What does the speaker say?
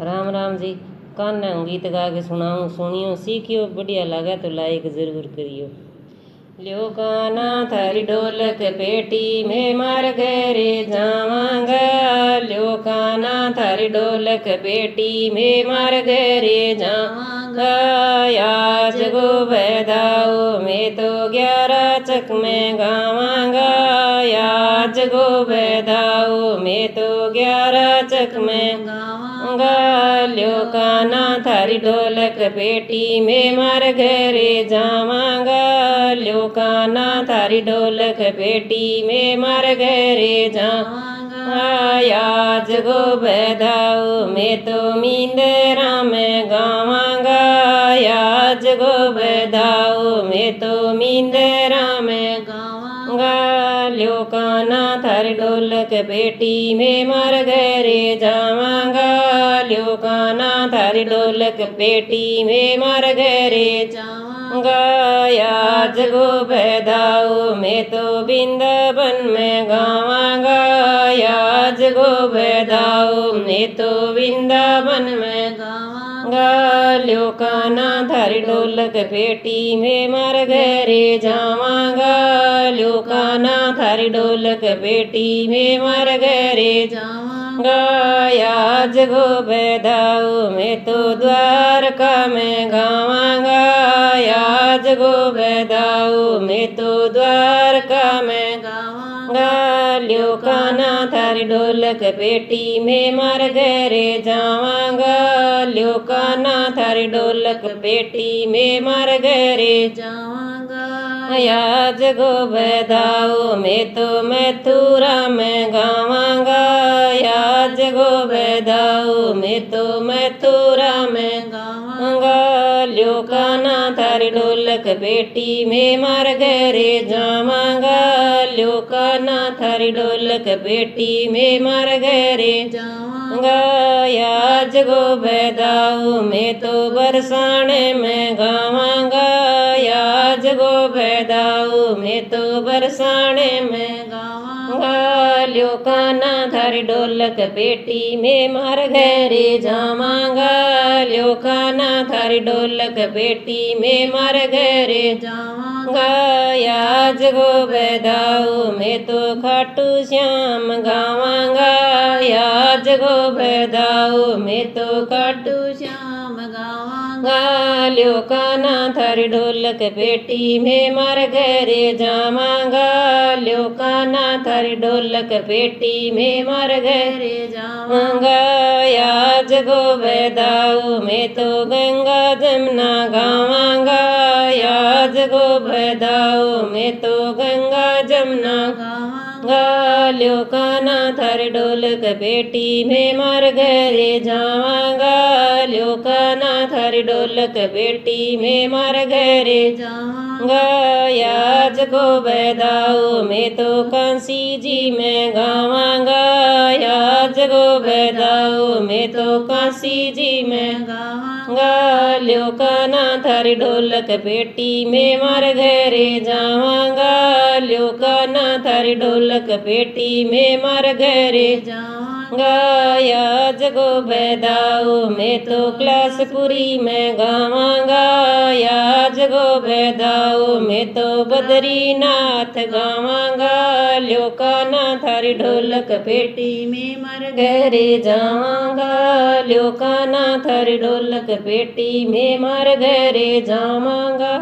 राम राम जी। कान्हा हूँ गीत गा के सुनाऊँ, सुनियो सीखियो, बढ़िया लगा तो लाइक जरूर करियो। ल्यो कान्हा थारी ढोलक पेटी में मार घरे जावांगा। ल्यो कान्हा थारी ढोलक पेटी में मार घरे जावांगा। आज गो बैदाओ मैं तो 11 चक में गावांगा। आज गो बैदाओ मैं तो 11 चक में गावांगा। ल्यो कान्हा थारी ढोलक पेटी में मार घरे जावांगा। ल्यो कान्हा थारी ढोलक पेटी में मार घरे जावांगा। आज गो बैदाओ मैं तो मींदरा में गावांगा। आज गो बैदाओ मैं तो मींदरा में गावांगा। ल्यो कान्हा थारी ढोलक पेटी में मार घरे जावांगा। ल्यो कान्हा थारी ढोलक पेटी में मार घरे जावांगा। आज गो बैदाओ मैं तो वृंदावन में गावांगा। आज गो बैदाओ मैं तो वृंदावन में गावांगा। ल्यो कान्हा थारी ढोलक पेटी में मार घरे जावांगा। ल्यो कान्हा थारी ढोलक पेटी में मार घरे जावांगा। आज गो बैदाओ मैं तो द्वारका में गावांगा। आज गो बैदाओ मैं तो द्वारका में गावांगा। ल्यो कान्हा थारी ढोलक पेटी में मार घरे जावांगा। ल्यो कान्हा थारी ढोलक पेटी में मार घरे जावांगा। आज गो बैदाओ मैं तो मथुरा में गावांगा। आज गो बैदाओ मैं तो मथुरा में गावांगा। ल्यो कान्हा थारी ढोलक पेटी में मार घरे जावांगा। ल्यो कान्हा थारी ढोलक पेटी में मार घरे जावांगा। आज गो बैदाओ मैं तो बरसाने में गावांगा। आज गो बैदाओ मैं तो बरसाने में गावांगा। ल्यो कान्हा थारी ढोलक पेटी में मार घरे जावांगा। ल्यो कान्हा थारी ढोलक पेटी में मार घरे जावांगा। आज गो बैदाओ मैं तो खाटू श्याम गावांगा। आज गो बैदाओ मैं तो खाटू श्याम गावांगा। ल्यो कान्हा थारी ढोलक पेटी में मार घरे जावांगा। ल्यो कान्हा थारी ढोलक पेटी में मार घरे जावांगा। आज गो बैदाओ मैं तो गंगा जमुना गावांगा। आज गो बैदाओ मैं तो गंगा जमुना गावांगा। ल्यो कान्हा थारी ढोलक पेटी में मार घरे जावांगा। ल्यो कान्हा थारी ढोलक पेटी में मार घरे जावांगा। आज गो बैदाओ मैं तो काशी जी में गावांगा। आज गो बैदाओ मैं तो काशी जी में गावांगा। ल्यो कान्हा थारी ढोलक पेटी में मार घरे जावांगा। ल्यो कान्हा थारी ढोलक पेटी में मार घरे जावांगा। आज गो बैदाओ मैं तो कैलाशपुरी में गावांगा। आज गो बैदाओ मैं तो बद्रीनाथ गावांगा। ल्यो कान्हा थारी ढोलक पेटी में मार घरे जावांगा। ल्यो कान्हा थारी ढोलक पेटी में मार घरे जावांगा।